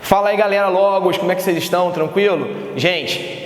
Fala aí, galera Logos, como é que vocês estão? Tranquilo? Gente,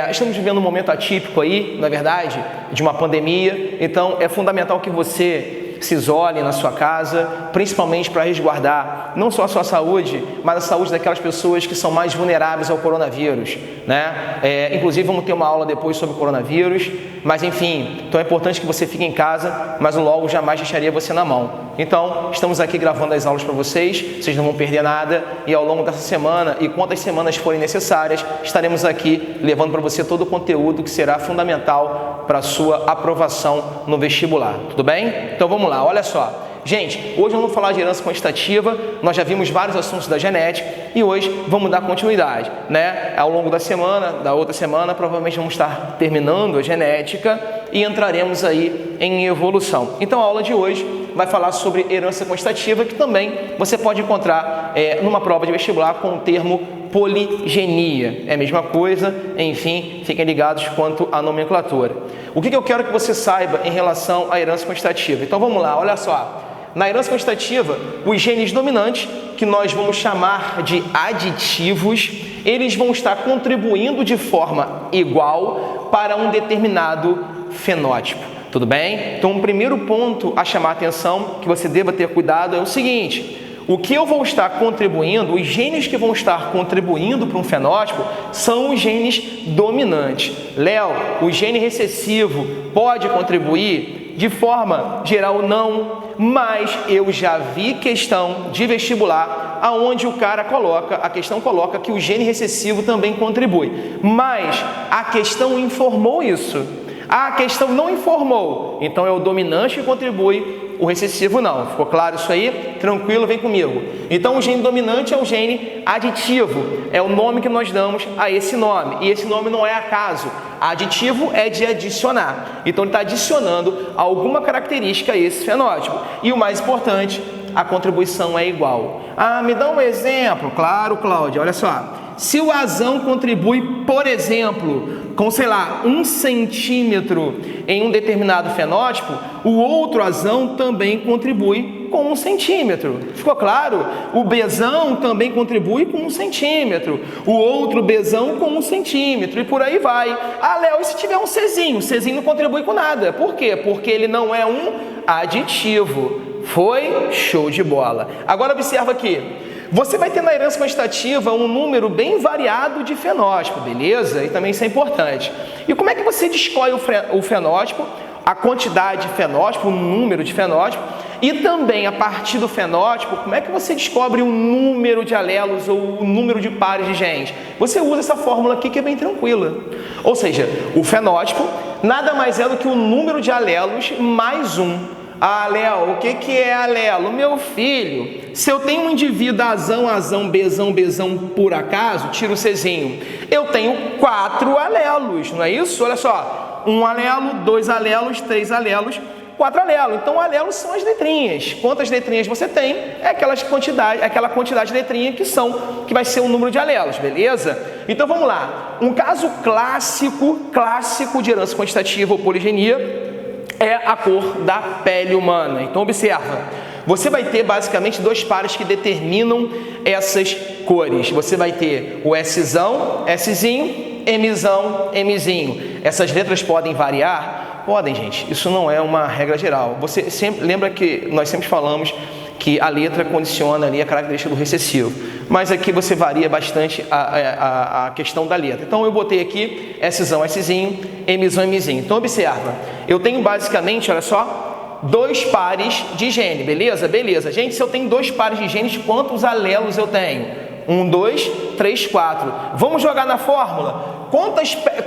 estamos vivendo um momento atípico aí, na verdade, de uma pandemia, então é fundamental que você se isole na sua casa, principalmente para resguardar não só a sua saúde, mas a saúde daquelas pessoas que são mais vulneráveis ao coronavírus, né? Inclusive vamos ter uma aula depois sobre o coronavírus, mas enfim, então é importante que você fique em casa, mas o Logos jamais deixaria você na mão. Então, estamos aqui gravando as aulas para vocês não vão perder nada, e ao longo dessa semana e quantas semanas forem necessárias, estaremos aqui levando para você todo o conteúdo que será fundamental para a sua aprovação no vestibular, tudo bem? Então vamos lá, olha só. Gente, hoje vamos falar de herança quantitativa, nós já vimos vários assuntos da genética e hoje vamos dar continuidade, né? Ao longo da semana, da outra semana, provavelmente vamos estar terminando a genética e entraremos aí em evolução. Então a aula de hoje vai falar sobre herança quantitativa, que também você pode encontrar numa prova de vestibular com o termo poligenia. É a mesma coisa, enfim, fiquem ligados quanto à nomenclatura. O que eu quero que você saiba em relação à herança quantitativa? Então vamos lá, olha só. Na herança quantitativa, os genes dominantes, que nós vamos chamar de aditivos, eles vão estar contribuindo de forma igual para um determinado fenótipo. Tudo bem? Então, o primeiro ponto a chamar a atenção, que você deva ter cuidado, é o seguinte: o que eu vou estar contribuindo, os genes que vão estar contribuindo para um fenótipo são os genes dominantes. Léo, o gene recessivo pode contribuir? De forma geral, não, mas eu já vi questão de vestibular aonde a questão coloca que o gene recessivo também contribui, mas a questão informou isso. A questão não informou, então é o dominante que contribui, o recessivo não. Ficou claro isso aí? Tranquilo, vem comigo. Então o gene dominante é o gene aditivo, é o nome que nós damos a esse nome, e esse nome não é acaso. Aditivo é de adicionar, então ele está adicionando alguma característica a esse fenótipo. E o mais importante, a contribuição é igual. Ah, me dá um exemplo. Claro, Cláudia, olha só. Se o azão contribui, por exemplo, com, sei lá, 1 centímetro em um determinado fenótipo, o outro azão também contribui com 1 centímetro. Ficou claro? O Bzão também contribui com 1 centímetro. O outro Bzão com 1 centímetro. E por aí vai. Ah, Léo, e se tiver um Czinho? O Czinho não contribui com nada. Por quê? Porque ele não é um aditivo. Foi? Show de bola. Agora observa aqui. Você vai ter na herança quantitativa um número bem variado de fenótipo, beleza? E também isso é importante. E como é que você escolhe o fenótipo, a quantidade de fenótipo, o número de fenótipo, e também a partir do fenótipo, como é que você descobre o número de alelos ou o número de pares de genes? Você usa essa fórmula aqui que é bem tranquila. Ou seja, o fenótipo nada mais é do que o número de alelos mais 1. Ah, Léo, o que é alelo? Meu filho, se eu tenho um indivíduo azão, Bzão, por acaso, tira o Czinho, eu tenho 4 alelos, não é isso? Olha só, 1 alelo, 2 alelos, 3 alelos, 4 alelos. Então, alelos são as letrinhas. Quantas letrinhas você tem? É aquela quantidade de letrinha que vai ser o número de alelos, beleza? Então, vamos lá. Um caso clássico de herança quantitativa ou poligenia é a cor da pele humana. Então observa, você vai ter basicamente 2 pares que determinam essas cores. Você vai ter o Szão, Szinho, Mzão, Mzinho. Essas letras podem variar? Podem, gente. Isso não é uma regra geral. Você sempre lembra que nós sempre falamos que a letra condiciona ali a característica do recessivo. Mas aqui você varia bastante a questão da letra. Então eu botei aqui Szão, Szinho, Mzão, Mzinho. Então observa, eu tenho basicamente, olha só, 2 pares de gene, beleza? Beleza. Gente, se eu tenho 2 pares de genes, quantos alelos eu tenho? 1, 2, 3, 4. Vamos jogar na fórmula?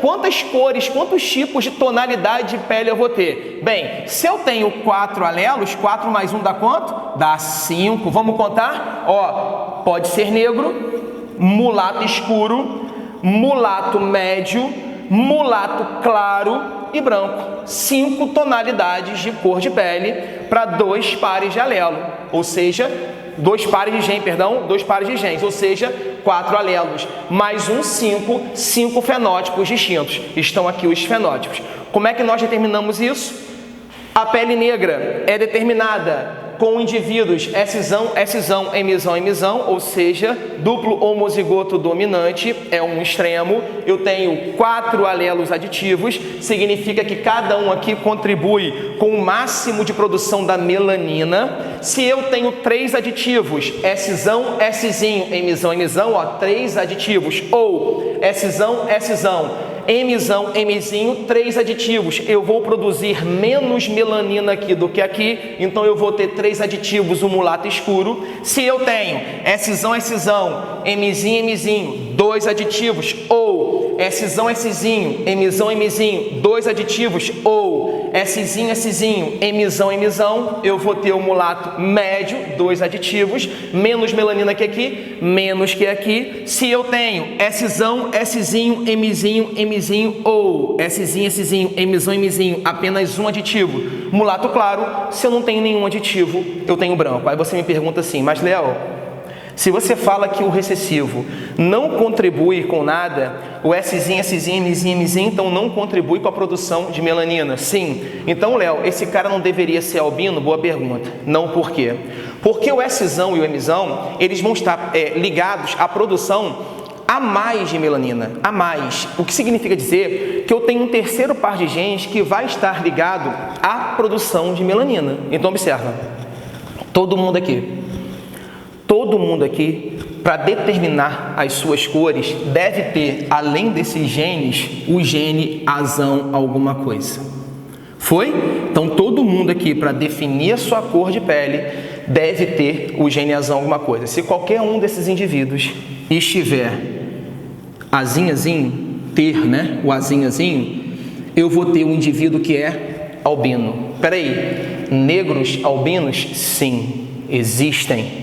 Quantas cores, quantos tipos de tonalidade de pele eu vou ter? Bem, se eu tenho 4 alelos, 4 mais 1 dá quanto? Dá 5. Vamos contar? Ó, pode ser negro, mulato escuro, mulato médio, mulato claro e branco. 5 tonalidades de cor de pele para 2 pares de alelo. Ou seja, 2 pares de genes, ou seja, 4 alelos, mais 5 fenótipos distintos. Estão aqui os fenótipos. Como é que nós determinamos isso? A pele negra é determinada com indivíduos Szão, Szão, Mzão, Mzão, ou seja, duplo homozigoto dominante é um extremo. Eu tenho 4 alelos aditivos, significa que cada um aqui contribui com o máximo de produção da melanina. Se eu tenho 3 aditivos, Szão, Szinho, Mzão, Mzão, ó, 3 aditivos, ou Szão, Szão, Mzão, Mzinho, 3 aditivos. Eu vou produzir menos melanina aqui do que aqui, então eu vou ter 3 aditivos, o mulato escuro. Se eu tenho Szão, Szão, Mzinho, Mzinho, 2 aditivos, ou Szão, Szinho, Mzão, Mzinho, 2 aditivos, ou Szinho, Szinho, Mzão, Mzão, eu vou ter o mulato médio, 2 aditivos, menos melanina que aqui, menos que aqui. Se eu tenho Szão, Szinho, Mzinho, Mzinho, ou Szinho, Szinho, Mzão, Mzinho, apenas um aditivo, mulato claro. Se eu não tenho nenhum aditivo, eu tenho branco. Aí você me pergunta assim, mas Léo, se você fala que o recessivo não contribui com nada, o Szinho, Szinho, Mzinho, Mzinho, então não contribui com a produção de melanina. Sim. Então, Léo, esse cara não deveria ser albino? Boa pergunta. Não, por quê? Porque o Szão e o Mzão, eles vão estar ligados à produção a mais de melanina, a mais. O que significa dizer que eu tenho um terceiro par de genes que vai estar ligado à produção de melanina. Então, observa. Todo mundo aqui, para determinar as suas cores, deve ter, além desses genes, o gene azão alguma coisa. Foi? Então, todo mundo aqui, para definir a sua cor de pele, deve ter o gene azão alguma coisa. Se qualquer um desses indivíduos estiver azinhazinho, o azinhazinho, eu vou ter um indivíduo que é albino. Peraí, negros albinos? Sim, existem.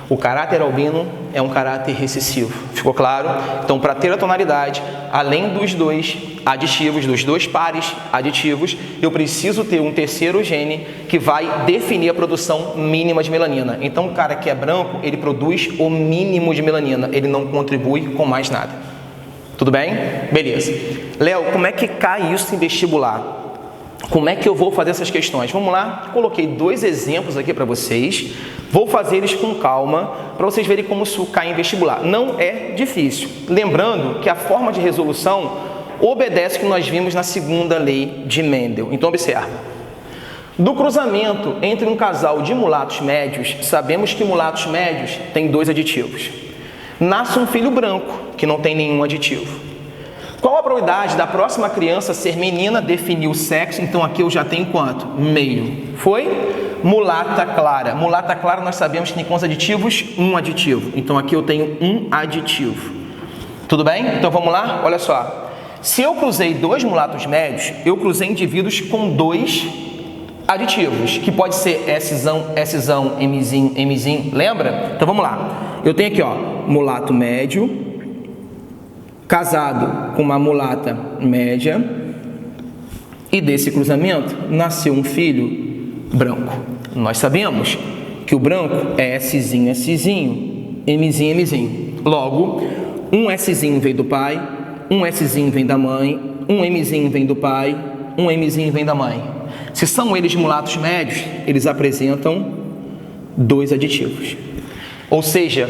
O caráter albino é um caráter recessivo. Ficou claro? Então, para ter a tonalidade, além dos 2 aditivos, dos 2 pares aditivos, eu preciso ter um terceiro gene que vai definir a produção mínima de melanina. Então, o cara que é branco, ele produz o mínimo de melanina, ele não contribui com mais nada. Tudo bem? Beleza. Léo, como é que cai isso em vestibular? Como é que eu vou fazer essas questões? Vamos lá, coloquei 2 exemplos aqui para vocês. Vou fazer eles com calma para vocês verem como isso cai em vestibular. Não é difícil. Lembrando que a forma de resolução obedece o que nós vimos na segunda lei de Mendel. Então, observa. Do cruzamento entre um casal de mulatos médios, sabemos que mulatos médios têm 2 aditivos. Nasce um filho branco, que não tem nenhum aditivo. Qual a probabilidade da próxima criança ser menina? Definir o sexo, então aqui eu já tenho quanto? Meio. Foi? Mulata clara. Mulata clara nós sabemos que tem quantos aditivos? 1 aditivo. Então aqui eu tenho 1 aditivo. Tudo bem? Então vamos lá? Olha só. Se eu cruzei 2 mulatos médios, eu cruzei indivíduos com 2 aditivos, que pode ser Szão, Szão, Mzinho, Mzinho. Lembra? Então vamos lá. Eu tenho aqui, ó, mulato médio, casado com uma mulata média, e desse cruzamento nasceu um filho branco. Nós sabemos que o branco é Szinho, Szinho, Mzinho, Mzinho. Logo, um Szinho vem do pai, um Szinho vem da mãe, um Mzinho vem do pai, um Mzinho vem da mãe. Se são eles mulatos médios, eles apresentam 2 aditivos. Ou seja,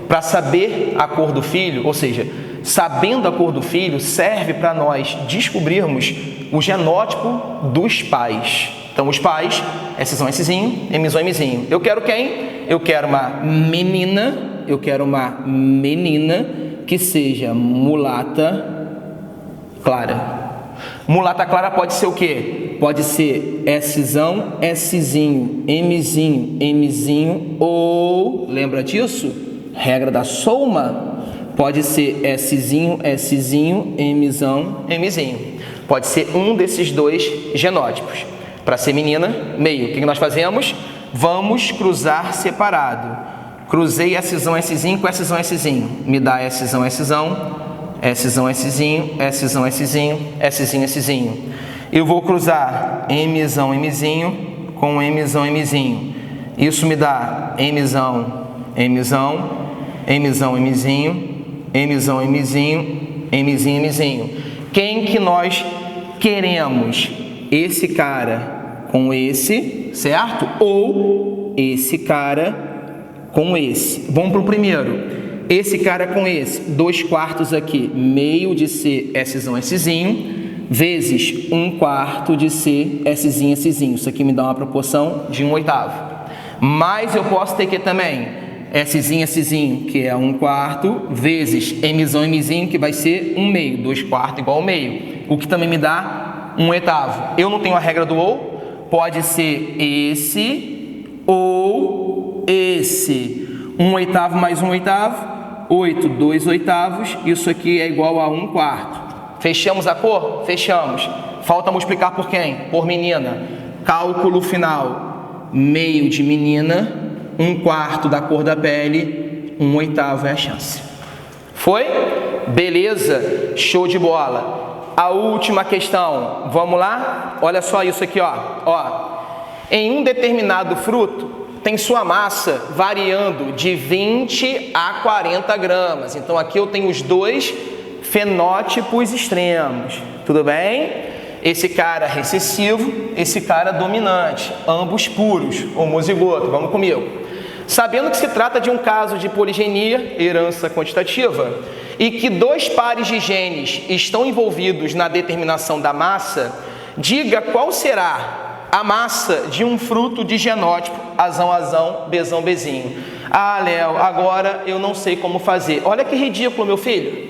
para saber a cor do filho, ou seja, sabendo a cor do filho, serve para nós descobrirmos o genótipo dos pais. Então, os pais, Szão, Szinho, Mzão, Mzinho. Eu quero quem? Eu quero uma menina, que seja mulata clara. Mulata clara pode ser o quê? Pode ser Szão, Szinho, Mzinho, Mzinho, ou, lembra disso? Regra da soma. Pode ser Szinho, Szinho, Mzão, Mzinho. Pode ser um desses 2 genótipos. Para ser menina, meio. O que nós fazemos? Vamos cruzar separado. Cruzei Szão, Szinho com Szão, Szinho. Me dá Szão, Szão, Szão, Szinho, Szão, Szinho, Szinho, Szinho. Eu vou cruzar Mzão, Mzinho com Mzão, Mzinho. Isso me dá Mzão, Mzão, Mzão, Mzinho, Mzão, Mzinho, Mzinho, Mzinho. Quem que nós queremos? Esse cara com esse, certo? Ou esse cara com esse. Vamos para o primeiro. Esse cara com esse, 2/4 aqui, meio de C, Szão, Szinho, vezes 1/4 de C, Szinho, Szinho. Isso aqui me dá uma proporção de 1/8. Mas eu posso ter que também Szinho, Szinho, que é 1/4, vezes Mzão, Mzinho, que vai ser 1/2. 2/4 igual ao meio, o que também me dá 1/8. Eu não tenho a regra do ou, pode ser esse ou esse. 1/8 mais 1/8, 8, 2/8, isso aqui é igual a 1/4. Fechamos a cor? Fechamos. Falta multiplicar por quem? Por menina. Cálculo final. Meio de menina, 1/4 da cor da pele, 1/8 é a chance. Foi? Beleza? Show de bola. A última questão. Vamos lá? Olha só isso aqui, ó. Em um determinado fruto, tem sua massa variando de 20 a 40 gramas. Então, aqui eu tenho os dois fenótipos extremos. Tudo bem? Esse cara recessivo, esse cara dominante. Ambos puros, homozigoto. Vamos comigo. Sabendo que se trata de um caso de poligenia, herança quantitativa, e que 2 pares de genes estão envolvidos na determinação da massa, diga qual será a massa de um fruto de genótipo Azão, Azão, Bzão, Bzinho. Ah, Léo, agora eu não sei como fazer. Olha que ridículo, meu filho.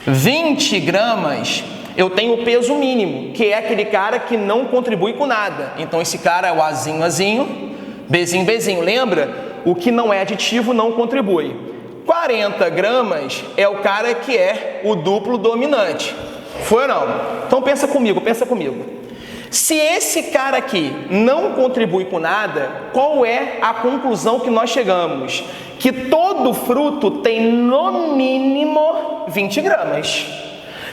20 gramas, eu tenho o peso mínimo, que é aquele cara que não contribui com nada. Então, esse cara é o Azinho, Azinho, Bzinho, Bzinho. Lembra? O que não é aditivo não contribui. 40 gramas é o cara que é o duplo dominante. Foi ou não? Então, pensa comigo, pensa comigo. Se esse cara aqui não contribui com nada, qual é a conclusão que nós chegamos? Que todo fruto tem no mínimo 20 gramas.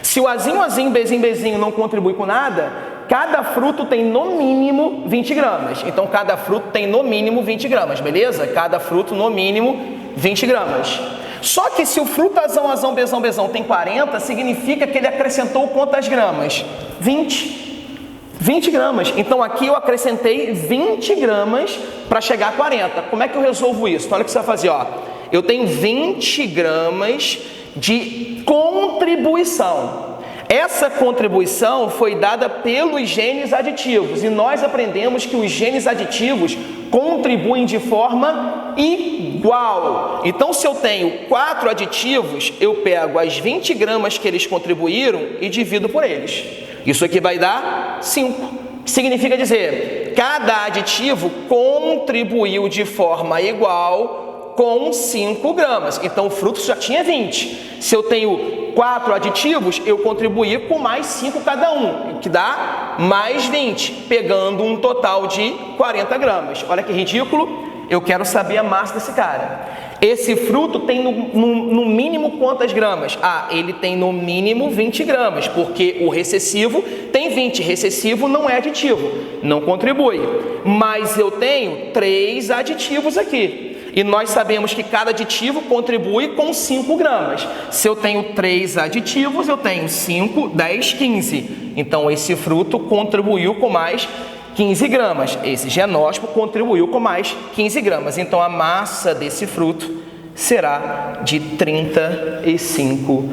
Se o Azinho, Azinho, Bzinho, Bzinho não contribui com nada, cada fruto tem no mínimo 20 gramas. Então, cada fruto tem no mínimo 20 gramas, beleza? Cada fruto no mínimo 20 gramas. Só que se o fruto Azão, Azão, Bzão, Bzão tem 40, significa que ele acrescentou quantas gramas? 20 gramas. Então, aqui eu acrescentei 20 gramas para chegar a 40. Como é que eu resolvo isso? Então, olha o que você vai fazer, ó. Eu tenho 20 gramas de contribuição. Essa contribuição foi dada pelos genes aditivos. E nós aprendemos que os genes aditivos contribuem de forma igual. Então, se eu tenho 4 aditivos, eu pego as 20 gramas que eles contribuíram e divido por eles. Isso aqui vai dar 5. Significa dizer, cada aditivo contribuiu de forma igual com 5 gramas. Então, o fruto já tinha 20. Se eu tenho 4 aditivos, eu contribuí com mais 5 cada um, que dá mais 20, pegando um total de 40 gramas. Olha que ridículo. Eu quero saber a massa desse cara. Esse fruto tem no mínimo quantas gramas? Ah, ele tem no mínimo 20 gramas, porque o recessivo tem 20. Recessivo não é aditivo, não contribui. Mas eu tenho 3 aditivos aqui. E nós sabemos que cada aditivo contribui com 5 gramas. Se eu tenho 3 aditivos, eu tenho 5, 10, 15. Então, esse fruto contribuiu com mais 15 gramas. Esse genótipo contribuiu com mais 15 gramas. Então, a massa desse fruto será de 35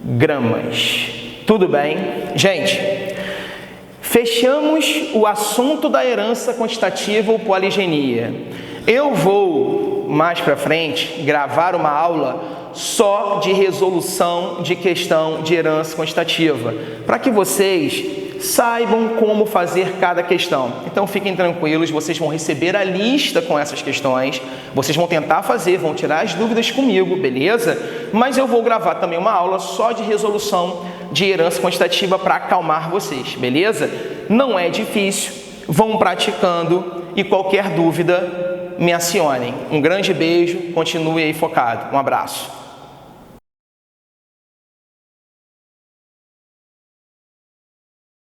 gramas. Tudo bem? Gente, fechamos o assunto da herança quantitativa ou poligenia. Eu vou, mais para frente, gravar uma aula só de resolução de questão de herança quantitativa, para que vocês saibam como fazer cada questão. Então fiquem tranquilos, vocês vão receber a lista com essas questões, vocês vão tentar fazer, vão tirar as dúvidas comigo, beleza? Mas eu vou gravar também uma aula só de resolução de herança quantitativa para acalmar vocês, beleza? Não é difícil, vão praticando e qualquer dúvida me acionem. Um grande beijo, continue aí focado. Um abraço.